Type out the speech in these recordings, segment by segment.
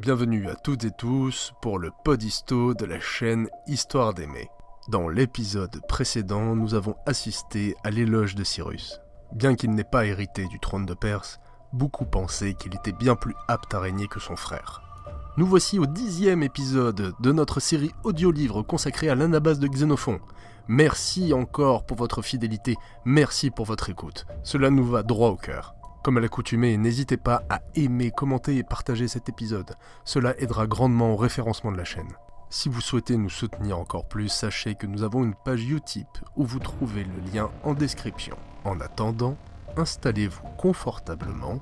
Bienvenue à toutes et tous pour le Podisto de la chaîne Histoire d'aimer. Dans l'épisode précédent, nous avons assisté à l'éloge de Cyrus. Bien qu'il n'ait pas hérité du trône de Perse, beaucoup pensaient qu'il était bien plus apte à régner que son frère. Nous voici au 10e épisode de notre série audio-livre consacrée à l'anabase de Xénophon. Merci encore pour votre fidélité, merci pour votre écoute. Cela nous va droit au cœur. Comme à l'accoutumée, n'hésitez pas à aimer, commenter et partager cet épisode. Cela aidera grandement au référencement de la chaîne. Si vous souhaitez nous soutenir encore plus, sachez que nous avons une page Utip où vous trouvez le lien en description. En attendant, installez-vous confortablement,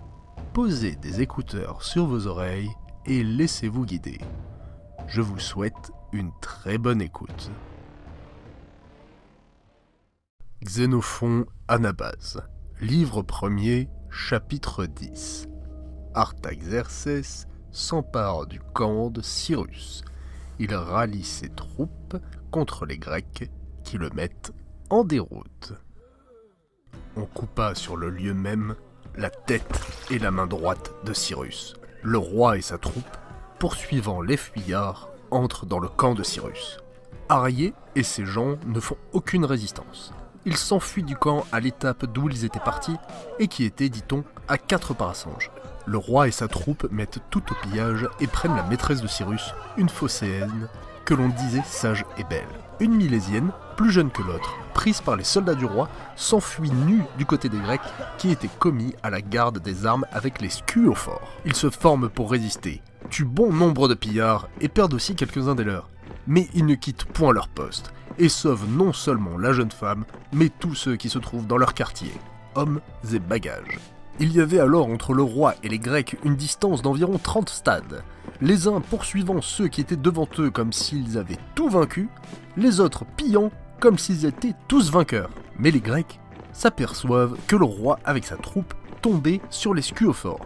posez des écouteurs sur vos oreilles et laissez-vous guider. Je vous souhaite une très bonne écoute. Xénophon Anabase, livre 1er, chapitre 10. Artaxerxès s'empare du camp de Cyrus. Il rallie ses troupes contre les Grecs qui le mettent en déroute. On coupa sur le lieu même la tête et la main droite de Cyrus. Le roi et sa troupe, poursuivant les fuyards, entrent dans le camp de Cyrus. Arié et ses gens ne font aucune résistance. Ils s'enfuient du camp à l'étape d'où ils étaient partis et qui était, dit-on, à 4 parasanges. Le roi et sa troupe mettent tout au pillage et prennent la maîtresse de Cyrus, une phocéenne que l'on disait sage et belle. Une milésienne, plus jeune que l'autre, prise par les soldats du roi, s'enfuit nue du côté des Grecs qui étaient commis à la garde des armes avec les scuophores. Ils se forment pour résister, tuent bon nombre de pillards et perdent aussi quelques-uns des leurs. Mais ils ne quittent point leur poste et sauvent non seulement la jeune femme, mais tous ceux qui se trouvent dans leur quartier, hommes et bagages. Il y avait alors entre le roi et les Grecs une distance d'environ 30 stades, les uns poursuivant ceux qui étaient devant eux comme s'ils avaient tout vaincu, les autres pillant comme s'ils étaient tous vainqueurs. Mais les Grecs s'aperçoivent que le roi avec sa troupe tombait sur les scuophores.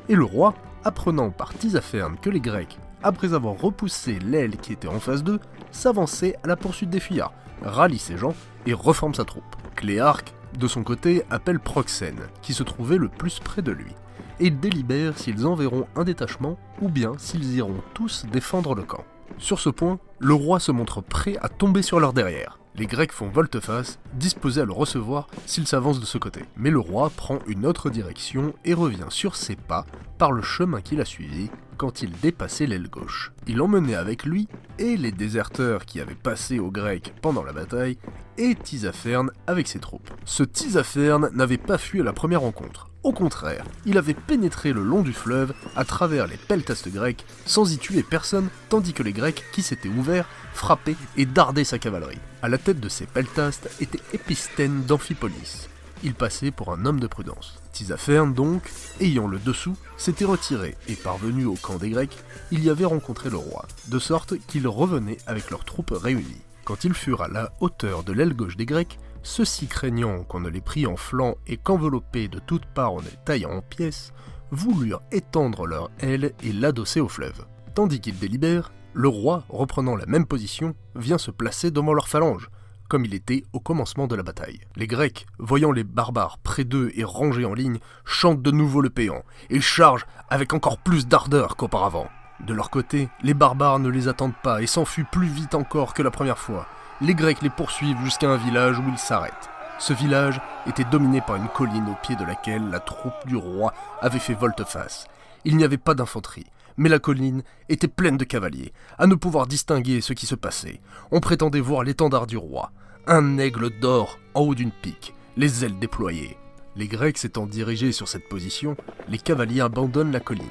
Et le roi, apprenant par Tisapherne que les Grecs, après avoir repoussé l'aile qui était en face d'eux, s'avançait à la poursuite des fuyards, rallie ses gens et reforme sa troupe. Cléarque, de son côté, appelle Proxène, qui se trouvait le plus près de lui, et ils délibèrent s'ils enverront un détachement ou bien s'ils iront tous défendre le camp. Sur ce point, le roi se montre prêt à tomber sur leur derrière. Les Grecs font volte-face, disposés à le recevoir s'il s'avance de ce côté. Mais le roi prend une autre direction et revient sur ses pas par le chemin qu'il a suivi quand il dépassait l'aile gauche. Il emmenait avec lui et les déserteurs qui avaient passé aux Grecs pendant la bataille et Tisapherne avec ses troupes. Ce Tisapherne n'avait pas fui à la première rencontre. Au contraire, il avait pénétré le long du fleuve à travers les peltastes grecs sans y tuer personne, tandis que les Grecs qui s'étaient ouverts frappaient et dardaient sa cavalerie. À la tête de ces peltastes était Épistène d'Amphipolis. Il passait pour un homme de prudence. Tisapherne donc, ayant le dessous, s'était retiré et parvenu au camp des Grecs, il y avait rencontré le roi, de sorte qu'ils revenaient avec leurs troupes réunies. Quand ils furent à la hauteur de l'aile gauche des Grecs, ceux-ci craignant qu'on ne les prît en flanc et qu'enveloppés de toutes parts on les taillant en pièces, voulurent étendre leur aile et l'adosser au fleuve. Tandis qu'ils délibèrent, le roi, reprenant la même position, vient se placer devant leurs phalanges, comme il était au commencement de la bataille. Les Grecs, voyant les barbares près d'eux et rangés en ligne, chantent de nouveau le péant, et chargent avec encore plus d'ardeur qu'auparavant. De leur côté, les barbares ne les attendent pas et s'enfuient plus vite encore que la première fois. Les Grecs les poursuivent jusqu'à un village où ils s'arrêtent. Ce village était dominé par une colline au pied de laquelle la troupe du roi avait fait volte-face. Il n'y avait pas d'infanterie, mais la colline était pleine de cavaliers, à ne pouvoir distinguer ce qui se passait. On prétendait voir l'étendard du roi, un aigle d'or en haut d'une pique, les ailes déployées. Les Grecs s'étant dirigés sur cette position, les cavaliers abandonnent la colline.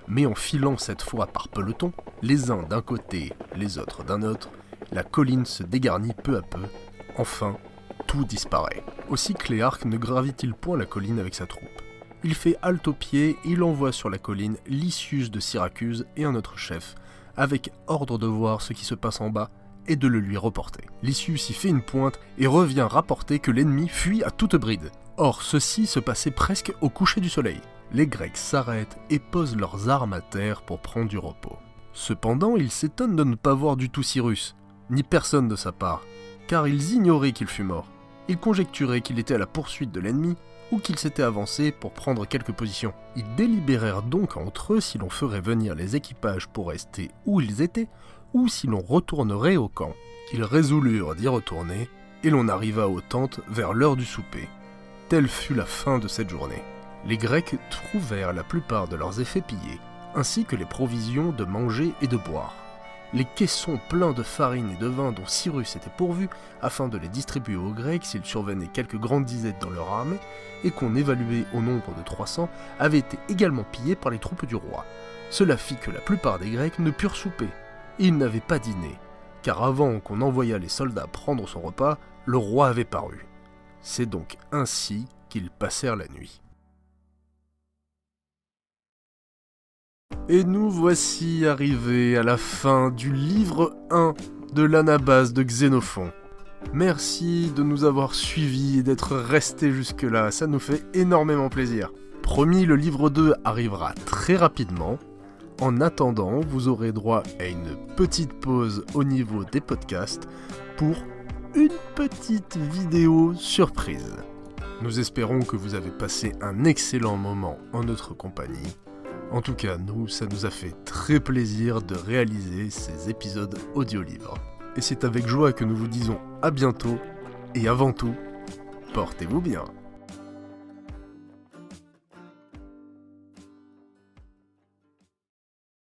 Mais en filant cette fois par peloton, les uns d'un côté, les autres d'un autre, la colline se dégarnit peu à peu. Enfin, tout disparaît. Aussi Cléarque ne gravit-il point la colline avec sa troupe. Il fait halte au pied et il envoie sur la colline Lysius de Syracuse et un autre chef, avec ordre de voir ce qui se passe en bas et de le lui reporter. Lysius y fait une pointe et revient rapporter que l'ennemi fuit à toute bride. Or, ceci se passait presque au coucher du soleil. Les Grecs s'arrêtent et posent leurs armes à terre pour prendre du repos. Cependant, ils s'étonnent de ne pas voir du tout Cyrus, ni personne de sa part, car ils ignoraient qu'il fût mort. Ils conjecturaient qu'il était à la poursuite de l'ennemi, ou qu'ils s'étaient avancés pour prendre quelques positions. Ils délibérèrent donc entre eux si l'on ferait venir les équipages pour rester où ils étaient, ou si l'on retournerait au camp. Ils résolurent d'y retourner, et l'on arriva aux tentes vers l'heure du souper. Telle fut la fin de cette journée. Les Grecs trouvèrent la plupart de leurs effets pillés, ainsi que les provisions de manger et de boire. Les caissons pleins de farine et de vin dont Cyrus était pourvu, afin de les distribuer aux Grecs s'il survenait quelques grandes disettes dans leur armée, et qu'on évaluait au nombre de 300, avaient été également pillés par les troupes du roi. Cela fit que la plupart des Grecs ne purent souper, et ils n'avaient pas dîné, car avant qu'on envoyât les soldats prendre son repas, le roi avait paru. C'est donc ainsi qu'ils passèrent la nuit. Et nous voici arrivés à la fin du livre 1 de l'Anabase de Xénophon. Merci de nous avoir suivis et d'être restés jusque-là, ça nous fait énormément plaisir. Promis, le livre 2 arrivera très rapidement. En attendant, vous aurez droit à une petite pause au niveau des podcasts pour une petite vidéo surprise. Nous espérons que vous avez passé un excellent moment en notre compagnie. En tout cas, nous, ça nous a fait très plaisir de réaliser ces épisodes audio-livres. Et c'est avec joie que nous vous disons à bientôt, et avant tout, portez-vous bien.